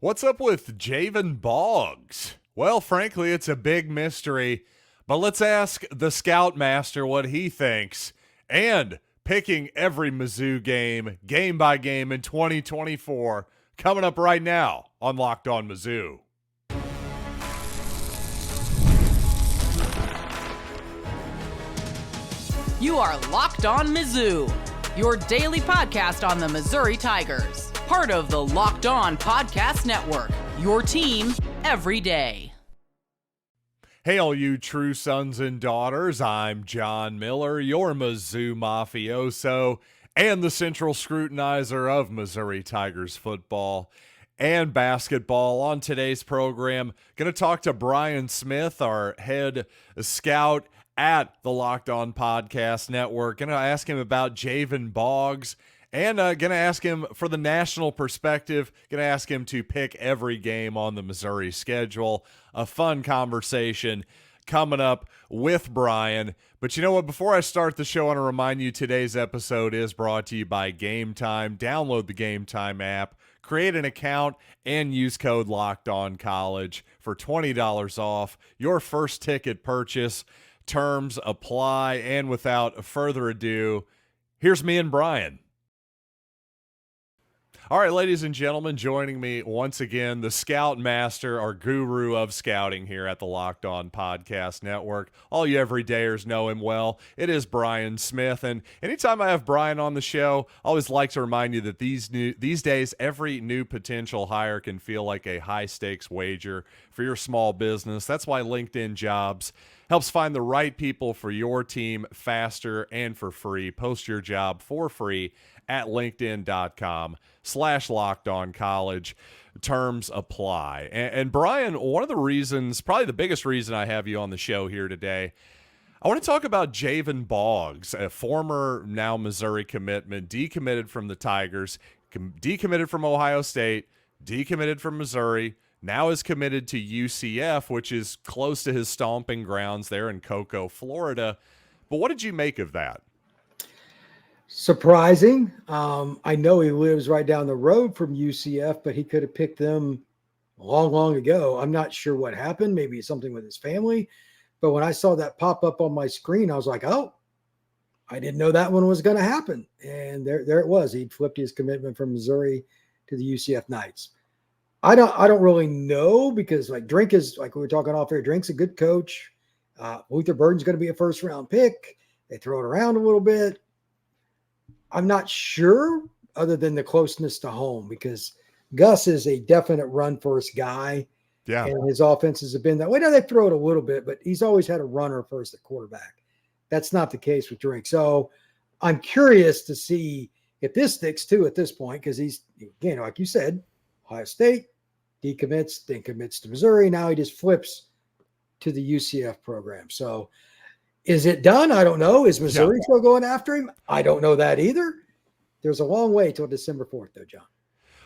What's up with Javin Boggs? Well, frankly, it's a big mystery, but let's ask the Scoutmaster what he thinks. And picking every Mizzou game, game by game in 2024, coming up right now on Locked On Mizzou. You are Locked On Mizzou, your daily podcast on the Missouri Tigers. Part of the Locked On Podcast Network, your team every day. Hey, all you true sons and daughters, I'm John Miller, your Mizzou mafioso and the central scrutinizer of Missouri Tigers football and basketball. On today's program, going to talk to Brian Smith, our head scout at the Locked On Podcast Network. Going to ask him about Javin Boggs. And going to ask him for the national perspective, going to ask him to pick every game on the Missouri schedule. A fun conversation coming up with Brian. But you know what? Before I start the show, I want to remind you today's episode is brought to you by Gametime. Download the Gametime app, create an account, and use code LOCKEDONCollege for $20 off your first ticket purchase. Terms apply. And without further ado, here's me and Brian. All right, ladies and gentlemen, joining me once again, the Scoutmaster, our guru of scouting here at the Locked On Podcast Network. All you everydayers know him well. It is Brian Smith, and anytime I have Brian on the show, I always like to remind you that these days, every new potential hire can feel like a high-stakes wager for your small business. That's why LinkedIn Jobs helps find the right people for your team faster and for free. Post your job for free at linkedin.com/lockedoncollege. Terms apply. And Brian, one of the reasons, probably the biggest reason I have you on the show here today, I want to talk about Jayvan Boggs, a former now Missouri commitment, decommitted from the Tigers, decommitted from Ohio State, decommitted from Missouri, now is committed to UCF, which is close to his stomping grounds there in Cocoa, Florida. But what did you make of that? Surprising. I know he lives right down the road from UCF, but he could have picked them long ago. I'm not sure what happened. Maybe something with his family. But when I saw that pop up on my screen, I was like, oh, I didn't know that one was going to happen. And there it was. He'd flipped his commitment from Missouri to the UCF Knights. I don't really know because Drink is, like we were talking off air, Drink's a good coach. Luther Burden's going to be a first round pick. They throw it around a little bit. I'm not sure other than the closeness to home because Gus is a definite run first guy. Yeah. And his offenses have been that way. Now they throw it a little bit, but he's always had a runner first at quarterback. That's not the case with Drink. So I'm curious to see if this sticks too at this point because he's, again, like you said, Ohio State, decommits, then commits to Missouri. Now he just flips to the UCF program. So is it done? I don't know. Is Missouri still going after him? I don't know that either. There's a long way till December 4th, though, John.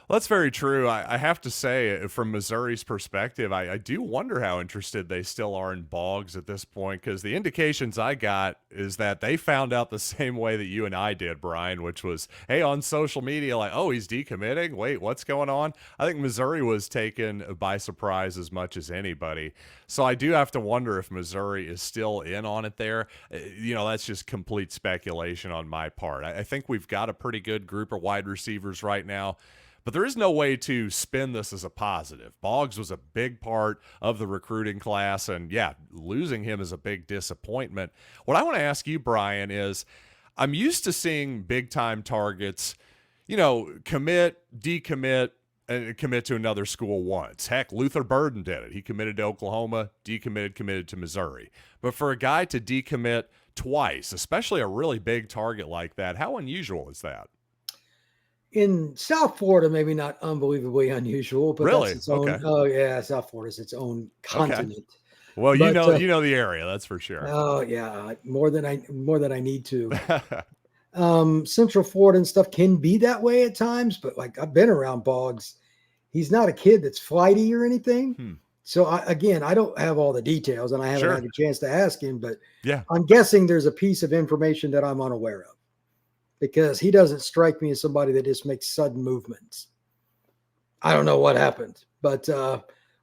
Well, that's very true. I have to say, from Missouri's perspective, I do wonder how interested they still are in Boggs at this point, because the indications I got is that they found out the same way that you and I did, Brian, which was, hey, on social media, like, oh, he's decommitting? Wait, what's going on? I think Missouri was taken by surprise as much as anybody. So I do have to wonder if Missouri is still in on it there. That's just complete speculation on my part. I think we've got a pretty good group of wide receivers right now. But there is no way to spin this as a positive. Boggs was a big part of the recruiting class, and losing him is a big disappointment. What I want to ask you, Brian, is I'm used to seeing big-time targets, commit, decommit, and commit to another school once. Heck, Luther Burden did it. He committed to Oklahoma, decommitted, committed to Missouri. But for a guy to decommit twice, especially a really big target like that, how unusual is that? In South Florida, maybe not unbelievably unusual, but really? That's its own. Okay. Oh yeah, South Florida is its own continent. Okay. Well, you know the area, that's for sure. Oh yeah, more than I need to. Central Florida and stuff can be that way at times, but I've been around Boggs. He's not a kid that's flighty or anything. So I don't have all the details, and I haven't had a chance to ask him. But I'm guessing there's a piece of information that I'm unaware of. Because he doesn't strike me as somebody that just makes sudden movements. I don't know what happened, but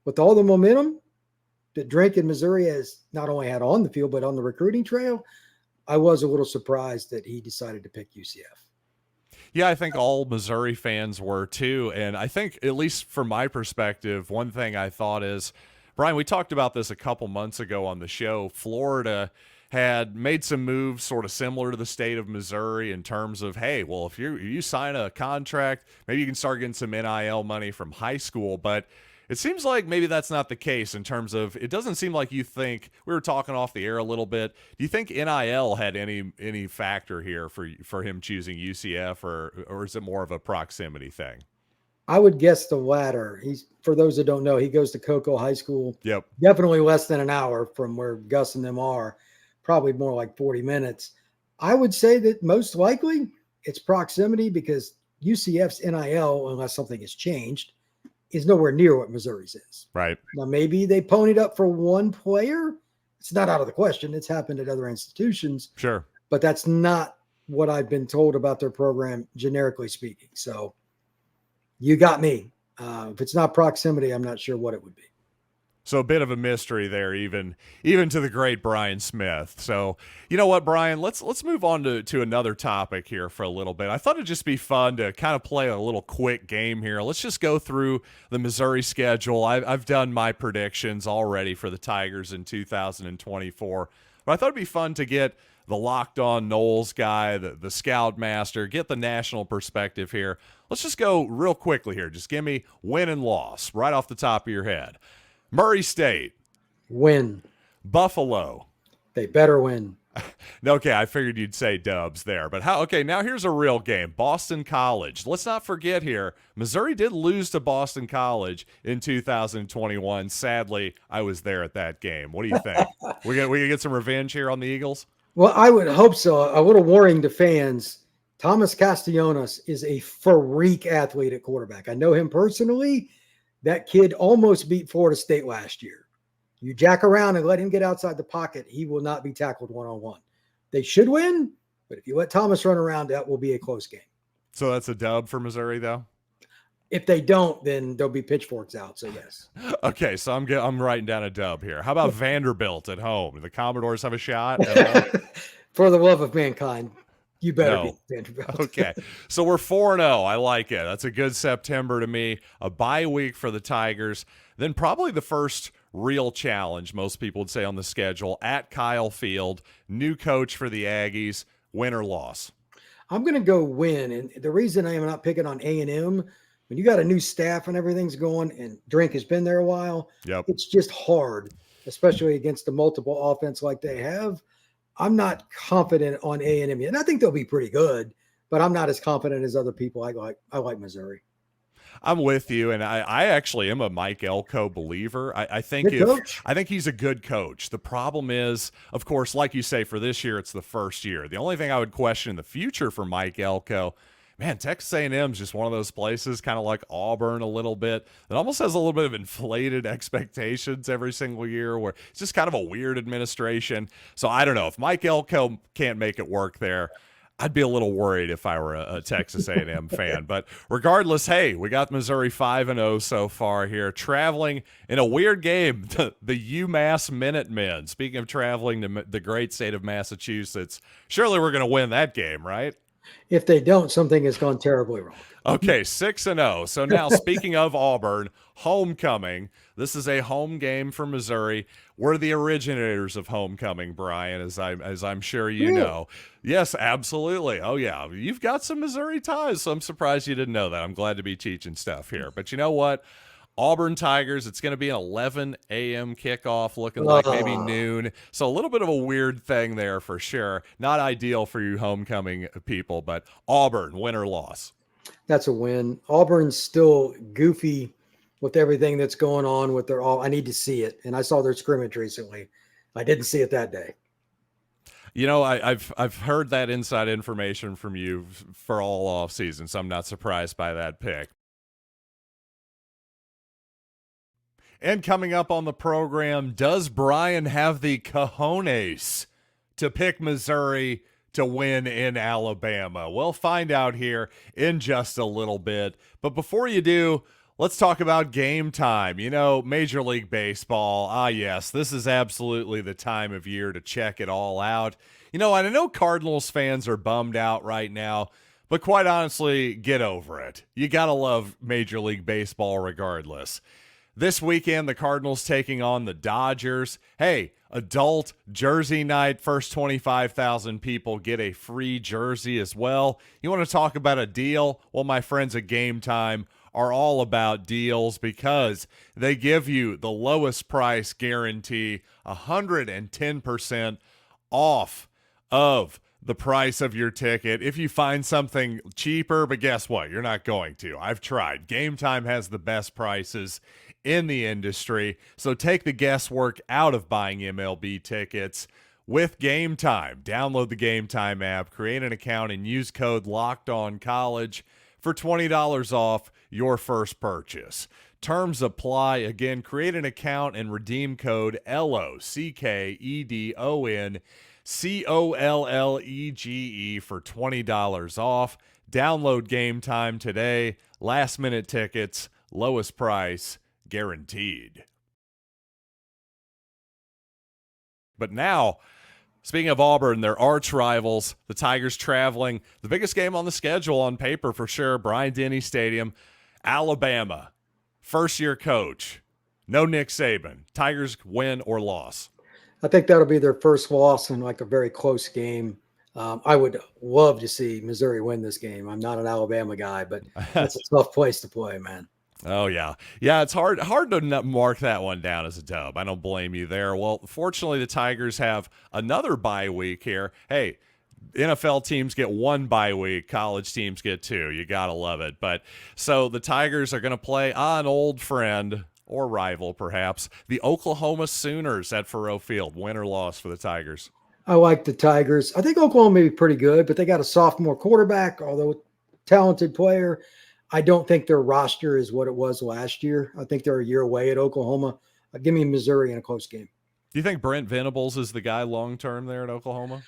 with all the momentum that Drake in Missouri has not only had on the field, but on the recruiting trail, I was a little surprised that he decided to pick UCF. Yeah, I think all Missouri fans were too. And I think, at least from my perspective, one thing I thought is, Brian, we talked about this a couple months ago on the show. Florida had made some moves sort of similar to the state of Missouri in terms of, hey, well, if you sign a contract, maybe you can start getting some NIL money from high school. But it seems like maybe that's not the case in terms of, it doesn't seem like you think, we were talking off the air a little bit. Do you think NIL had any factor here for him choosing UCF, or is it more of a proximity thing? I would guess the latter. For those that don't know, he goes to Cocoa High School. Yep. Definitely less than an hour from where Gus and them are, probably more like 40 minutes. I would say that most likely it's proximity, because UCF's NIL, unless something has changed, is nowhere near what Missouri's is. Right. Now, maybe they ponied up for one player. It's not out of the question. It's happened at other institutions. Sure. But that's not what I've been told about their program, generically speaking. So you got me. If it's not proximity, I'm not sure what it would be. So a bit of a mystery there, even to the great Brian Smith. So you know what, Brian? Let's move on to another topic here for a little bit. I thought it'd just be fun to kind of play a little quick game here. Let's just go through the Missouri schedule. I've done my predictions already for the Tigers in 2024, but I thought it'd be fun to get the Locked On Knowles guy, the scout master, get the national perspective here. Let's just go real quickly here. Just give me win and loss right off the top of your head. Murray State. Win. Buffalo. They better win. Okay, I figured you'd say Dubs there. But okay, now here's a real game. Boston College. Let's not forget here, Missouri did lose to Boston College in 2021. Sadly, I was there at that game. What do you think? we gonna get some revenge here on the Eagles? Well, I would hope so. A little warning to fans. Thomas Castellanos is a freak athlete at quarterback. I know him personally. That kid almost beat Florida State last year. You jack around and let him get outside the pocket, he will not be tackled one-on-one. They should win, but if you let Thomas run around, that will be a close game. So that's a dub for Missouri, though? If they don't, then there'll be pitchforks out, so yes. Okay, so I'm writing down a dub here. How about Vanderbilt at home? Do the Commodores have a shot? For the love of mankind, you better No. be Vanderbilt. Okay, so we're 4-0. I like it. That's a good September to me. A bye week for the Tigers. Then probably the first real challenge, most people would say, on the schedule at Kyle Field. New coach for the Aggies. Win or loss? I'm going to go win. And the reason I am not picking on A&M, when you got a new staff and everything's going, and Drink has been there a while, Yep. It's just hard, especially against the multiple offense like they have. I'm not confident on A&M yet. And I think they'll be pretty good, but I'm not as confident as other people. I like Missouri. I'm with you, and I actually am a Mike Elko believer. I think he's a good coach. The problem is, of course, like you say, for this year, it's the first year. The only thing I would question in the future for Mike Elko, man, Texas A&M is just one of those places, kind of like Auburn a little bit, that almost has a little bit of inflated expectations every single year, where it's just kind of a weird administration. So I don't know. If Mike Elko can't make it work there, I'd be a little worried if I were a Texas A&M fan. But regardless, hey, we got Missouri 5-0 so far here, traveling in a weird game, the UMass Minutemen. Speaking of traveling to the great state of Massachusetts, surely we're going to win that game, right? If they don't, something has gone terribly wrong. Okay, 6-0. So now, speaking of Auburn, homecoming. This is a home game for Missouri. We're the originators of homecoming, Brian, as I'm sure you know. Yes, absolutely. Oh, yeah. You've got some Missouri ties, so I'm surprised you didn't know that. I'm glad to be teaching stuff here. But you know what? Auburn Tigers, it's going to be an 11 a.m. kickoff, looking like maybe noon. So a little bit of a weird thing there for sure. Not ideal for you homecoming people, but Auburn, win or loss? That's a win. Auburn's still goofy with everything that's going on with their all. I need to see it. And I saw their scrimmage recently. I didn't see it that day. You know, I've heard that inside information from you for all off season, so I'm not surprised by that pick. And coming up on the program, does Brian have the cojones to pick Missouri to win in Alabama? We'll find out here in just a little bit. But before you do, Let's talk about game time. You know, Major League Baseball. Ah, yes, this is absolutely the time of year to check it all out. You know, and I know Cardinals fans are bummed out right now, but quite honestly, get over it. You got to love Major League Baseball regardless. This weekend, the Cardinals taking on the Dodgers. Hey, adult jersey night. First 25,000 people get a free jersey as well. You want to talk about a deal? Well, my friends at Gametime are all about deals because they give you the lowest price guarantee, 110% off of the price of your ticket. If you find something cheaper, but guess what? You're not going to. I've tried. Gametime has the best prices in the industry. So take the guesswork out of buying MLB tickets with Gametime. Download the Gametime app, create an account, and use code LOCKEDONCollege for $20 off your first purchase. Terms apply. Again, create an account and redeem code LOCKEDONCOLLEGE for $20 off. Download Gametime today. Last minute tickets, lowest price guaranteed. But now, speaking of Auburn, their arch rivals, the Tigers traveling. The biggest game on the schedule on paper for sure, Bryant-Denny Stadium, Alabama. First-year coach. No Nick Saban. Tigers win or loss? I think that'll be their first loss in like a very close game. I would love to see Missouri win this game. I'm not an Alabama guy, but that's a tough place to play, man. Oh, yeah. Yeah, it's hard to mark that one down as a dub. I don't blame you there. Well, fortunately, the Tigers have another bye week here. Hey, NFL teams get one bye week. College teams get two. You got to love it. But so the Tigers are going to play an old friend or rival, perhaps, the Oklahoma Sooners at Faurot Field. Win or loss for the Tigers? I like the Tigers. I think Oklahoma may be pretty good, but they got a sophomore quarterback, although talented player. I don't think their roster is what it was last year. I think they're a year away at Oklahoma. Give me Missouri in a close game. Do you think Brent Venables is the guy long-term there at Oklahoma?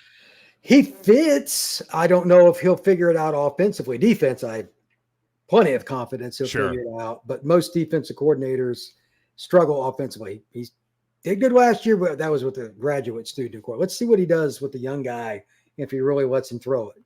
He fits. I don't know if he'll figure it out offensively. Defense, I have plenty of confidence he'll figure it out. But most defensive coordinators struggle offensively. He did good last year, but that was with the graduate student court. Let's see what he does with the young guy if he really lets him throw it.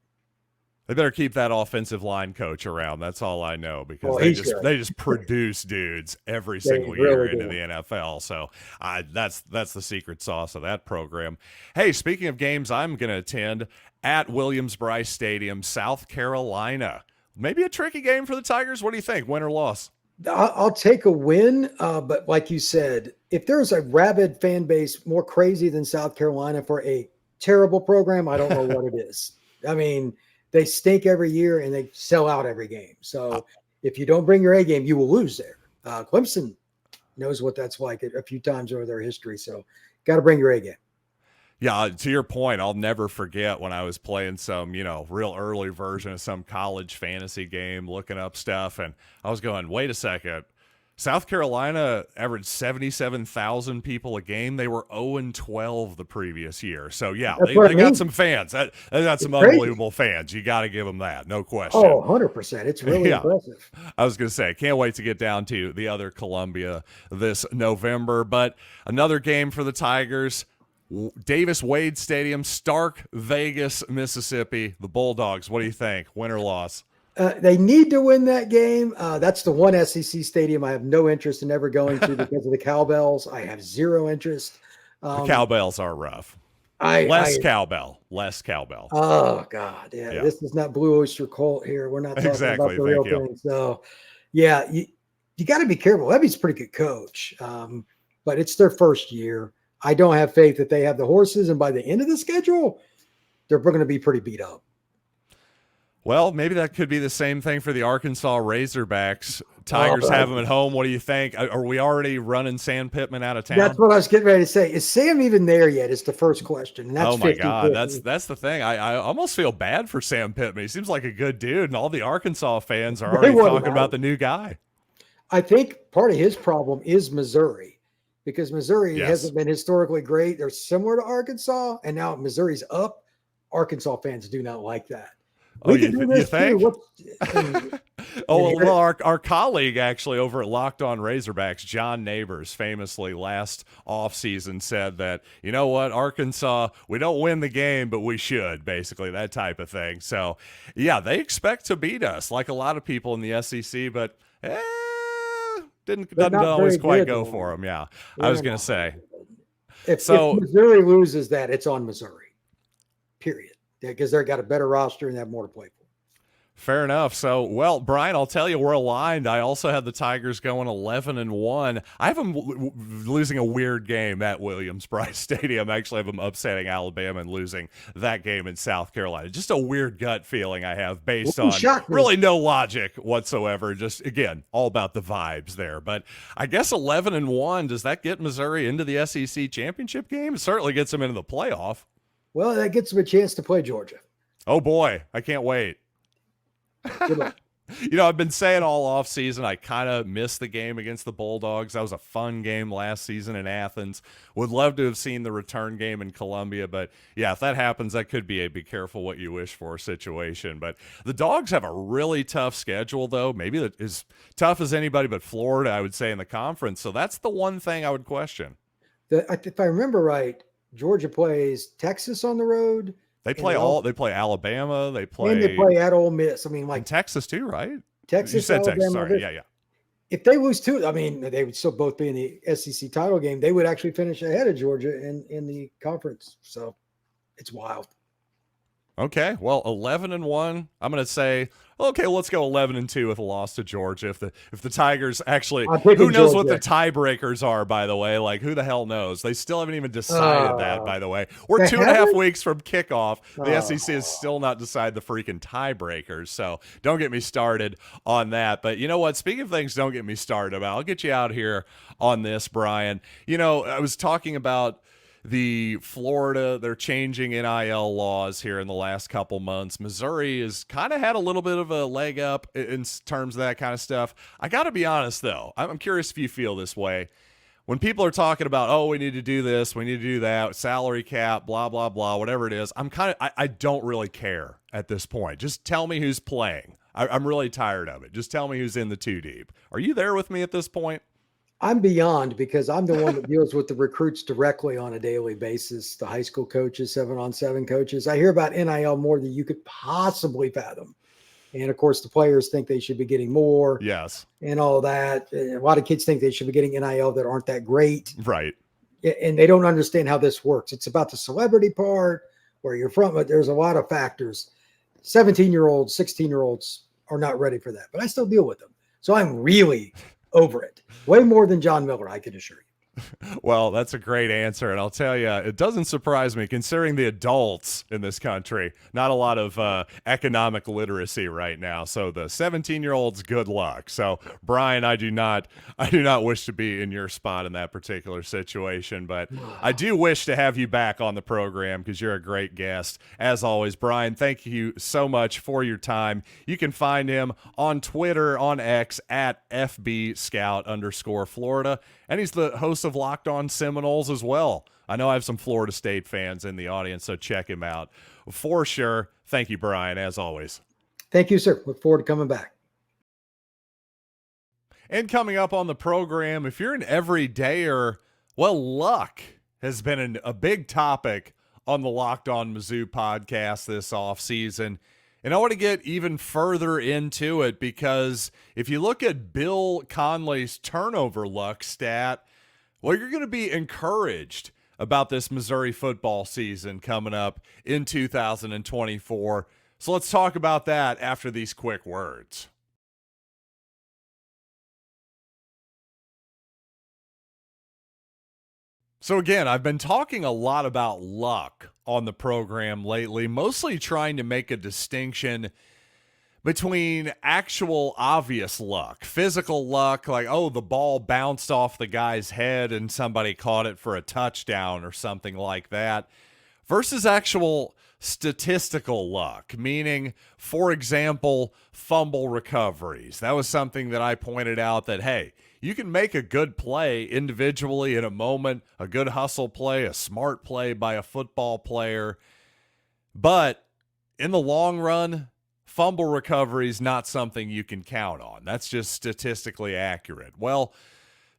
They better keep that offensive line coach around. That's all I know, because they just produce dudes every single year into the NFL. So that's the secret sauce of that program. Hey, speaking of games I'm going to attend at Williams-Brice Stadium, South Carolina. Maybe a tricky game for the Tigers. What do you think? Win or loss? I'll take a win, but like you said, if there's a rabid fan base more crazy than South Carolina for a terrible program, I don't know what it is. I mean, they stink every year and they sell out every game. So if you don't bring your A game, you will lose there. Clemson knows what that's like a few times over their history. So got to bring your A game. Yeah, to your point, I'll never forget when I was playing some, real early version of some college fantasy game, looking up stuff, and I was going, wait a second. South Carolina averaged 77,000 people a game. They were 0-12 the previous year. So, yeah, they got some fans. They got some unbelievable fans. You got to give them that. No question. Oh, 100%. It's really impressive. I was going to say, can't wait to get down to the other Columbia this November. But another game for the Tigers, Davis Wade Stadium, Stark, Vegas, Mississippi. The Bulldogs, what do you think? Win or loss? They need to win that game. That's the one SEC stadium I have no interest in ever going to because of the cowbells. I have zero interest. The cowbells are rough. Less cowbell. Oh, God. Yeah. This is not Blue Oyster Cult here. We're not talking about the real thing. So, yeah, you got to be careful. Levy's a pretty good coach, but it's their first year. I don't have faith that they have the horses, and by the end of the schedule, they're going to be pretty beat up. Well, maybe that could be the same thing for the Arkansas Razorbacks. Tigers have them at home. What do you think? Are we already running Sam Pittman out of town? That's what I was getting ready to say. Is Sam even there yet? Is the first question. And that's my God. That's the thing. I almost feel bad for Sam Pittman. He seems like a good dude, and all the Arkansas fans are already talking about the new guy. I think part of his problem is Missouri, because Missouri hasn't been historically great. They're similar to Arkansas, and now Missouri's up. Arkansas fans do not like that. We can do you this think? too. And Well, our colleague actually over at Locked On Razorbacks, John Neighbors, famously last offseason said that, you know what, Arkansas, we don't win the game, but we should, basically, that type of thing. So, yeah, they expect to beat us, like a lot of people in the SEC, but doesn't always quite go for them. Yeah, I was going to say. If Missouri loses that, it's on Missouri, period, because they've got a better roster and they have more to play for. Fair enough. So, well, Brian, I'll tell you, we're aligned. I also had the Tigers going 11-1. I have them losing a weird game at Williams-Brice Stadium. I actually have them upsetting Alabama and losing that game in South Carolina. Just a weird gut feeling I have based on really no logic whatsoever. Just, again, all about the vibes there. But I guess 11-1, does that get Missouri into the SEC championship game? It certainly gets them into the playoff. Well, that gets them a chance to play Georgia. Oh, boy. I can't wait. You know, I've been saying all off season, I kind of missed the game against the Bulldogs. That was a fun game last season in Athens. Would love to have seen the return game in Columbia, but yeah, if that happens, that could be a be careful what you wish for situation. But the Dogs have a really tough schedule, though, maybe as tough as anybody but Florida, I would say, in the conference. So that's the one thing I would question. If I remember right, Georgia plays Texas on the road. They play Alabama. They play at Ole Miss. I mean, like Texas too, right? Texas. You said Alabama, Texas. Sorry. Yeah. If they lose two, I mean, they would still both be in the SEC title game. They would actually finish ahead of Georgia in the conference. So it's wild. Okay, well, 11-1. I'm going to say, okay, let's go 11-2 with a loss to Georgia. If the Tigers actually, who knows what the tiebreakers are, by the way? Like, who the hell knows? They still haven't even decided that, by the way. We're 2.5 weeks from kickoff. The SEC has still not decided the freaking tiebreakers, so don't get me started on that. But you know what? Speaking of things don't get me started about, I'll get you out here on this, Brian. You know, I was talking about the Florida, they're changing NIL laws here in the last couple months. Missouri has kind of had a little bit of a leg up in terms of that kind of stuff. I got to be honest, though. I'm curious if you feel this way. When people are talking about, oh, we need to do this, we need to do that, salary cap, blah, blah, blah, whatever it is, I don't really care at this point. Just tell me who's playing. I'm really tired of it. Just tell me who's in the two deep. Are you there with me at this point? I'm beyond, because I'm the one that deals with the recruits directly on a daily basis, the high school coaches, 7-on-7 coaches. I hear about NIL more than you could possibly fathom. And of course, the players think they should be getting more. Yes. And all that. A lot of kids think they should be getting NIL that aren't that great. Right. And they don't understand how this works. It's about the celebrity part, where you're from, but there's a lot of factors. 17-year-olds, 16-year-olds are not ready for that, but I still deal with them. So I'm really over it. Way more than John Miller, I can assure you. Well, that's a great answer. And I'll tell you, it doesn't surprise me considering the adults in this country, not a lot of economic literacy right now. So the 17-year-olds, good luck. So Brian, I do not wish to be in your spot in that particular situation, but I do wish to have you back on the program because you're a great guest. As always, Brian, thank you so much for your time. You can find him on Twitter, on X at FBScout_Florida. And he's the host of Locked On Seminoles as well. I know I have some Florida State fans in the audience, so check him out for sure. Thank you, Brian, as always. Thank you, sir. Look forward to coming back. And coming up on the program, if you're an everydayer, well, luck has been a big topic on the Locked On Mizzou podcast this offseason. And I want to get even further into it because if you look at Bill Conley's turnover luck stat, well, you're going to be encouraged about this Missouri football season coming up in 2024. So let's talk about that after these quick words. So again, I've been talking a lot about luck on the program lately, mostly trying to make a distinction between actual obvious luck, physical luck, like, oh, the ball bounced off the guy's head and somebody caught it for a touchdown or something like that, versus actual statistical luck, meaning, for example, fumble recoveries. That was something that I pointed out that, hey, you can make a good play individually in a moment, a good hustle play, a smart play by a football player. But in the long run, fumble recovery is not something you can count on. That's just statistically accurate. Well,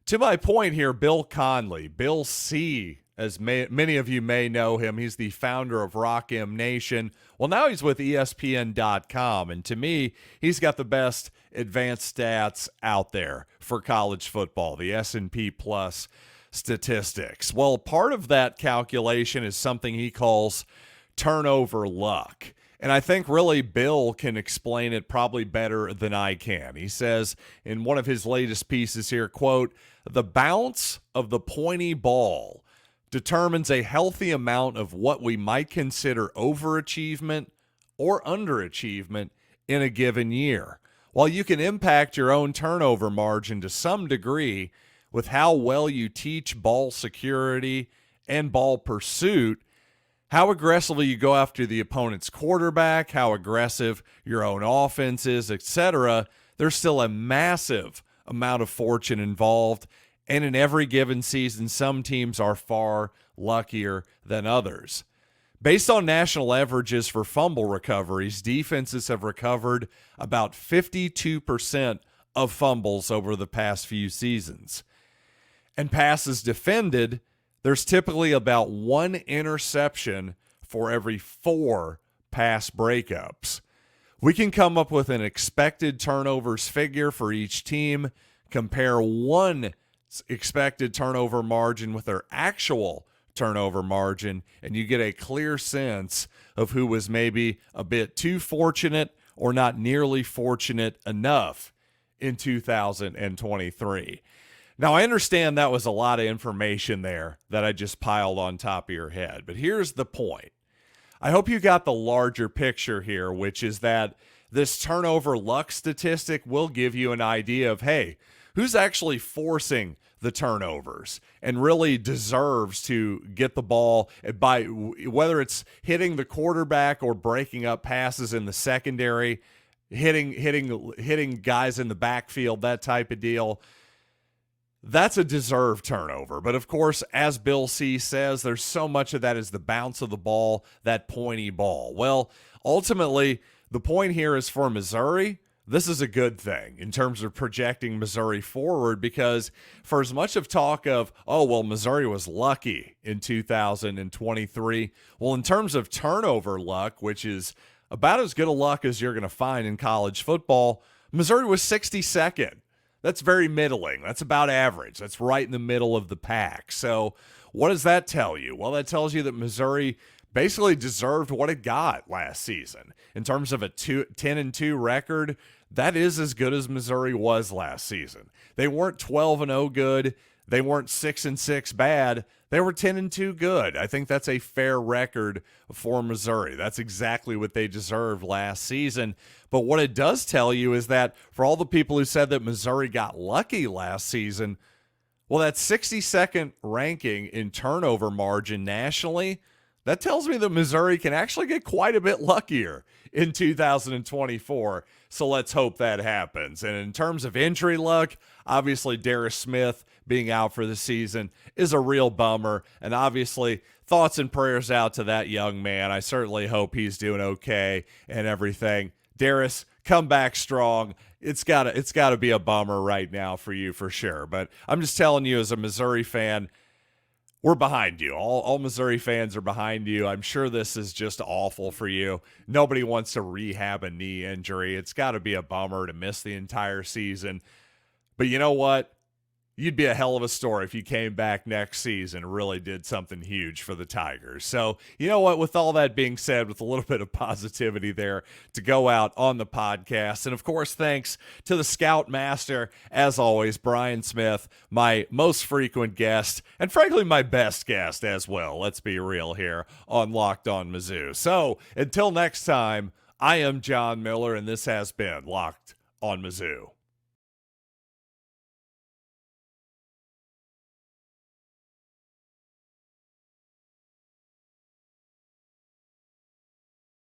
to my point here, Bill Conley, Bill C., as many of you may know him, he's the founder of Rock M Nation. Well, now he's with ESPN.com, and to me, he's got the best advanced stats out there for college football, the S&P Plus statistics. Well, part of that calculation is something he calls turnover luck. And I think really Bill can explain it probably better than I can. He says in one of his latest pieces here, quote, "The bounce of the pointy ball determines a healthy amount of what we might consider overachievement or underachievement in a given year. While you can impact your own turnover margin to some degree with how well you teach ball security and ball pursuit, how aggressively you go after the opponent's quarterback, how aggressive your own offense is, etc., there's still a massive amount of fortune involved. And in every given season, some teams are far luckier than others. Based on national averages for fumble recoveries, defenses have recovered about 52% of fumbles over the past few seasons. And passes defended, there's typically about one interception for every 4 pass breakups. We can come up with an expected turnovers figure for each team, compare one expected turnover margin with their actual turnover margin, and you get a clear sense of who was maybe a bit too fortunate or not nearly fortunate enough in 2023. Now, I understand that was a lot of information there that I just piled on top of your head, but here's the point. I hope you got the larger picture here, which is that this turnover luck statistic will give you an idea of, hey, who's actually forcing the turnovers and really deserves to get the ball by whether it's hitting the quarterback or breaking up passes in the secondary, hitting guys in the backfield, that type of deal. That's a deserved turnover. But of course, as Bill C. says, there's so much of that is the bounce of the ball, that pointy ball. Well, ultimately, the point here is for Missouri, this is a good thing in terms of projecting Missouri forward, because for as much of talk of, oh, well, Missouri was lucky in 2023, well, in terms of turnover luck, which is about as good a luck as you're going to find in college football, Missouri was 62nd. That's very middling. That's about average. That's right in the middle of the pack. So what does that tell you? Well, that tells you that Missouri basically deserved what it got last season. In terms of a 10-2 record, that is as good as Missouri was last season. They weren't 12-0 good. They weren't 6-6 bad. They were 10-2 good. I think that's a fair record for Missouri. That's exactly what they deserved last season. But what it does tell you is that for all the people who said that Missouri got lucky last season, well, that 62nd ranking in turnover margin nationally, that tells me that Missouri can actually get quite a bit luckier in 2024. So let's hope that happens. And in terms of injury luck, obviously Darius Smith being out for the season is a real bummer. And obviously thoughts and prayers out to that young man. I certainly hope he's doing okay and everything. Darius, come back strong. It's gotta be a bummer right now for you for sure. But I'm just telling you, as a Missouri fan, we're behind you. All Missouri fans are behind you. I'm sure this is just awful for you. Nobody wants to rehab a knee injury. It's got to be a bummer to miss the entire season. But you know what? You'd be a hell of a story if you came back next season and really did something huge for the Tigers. So, you know what? With all that being said, with a little bit of positivity there to go out on the podcast. And, of course, thanks to the Scout Master, as always, Brian Smith, my most frequent guest, and frankly, my best guest as well. Let's be real here on Locked On Mizzou. So, until next time, I am John Miller, and this has been Locked On Mizzou.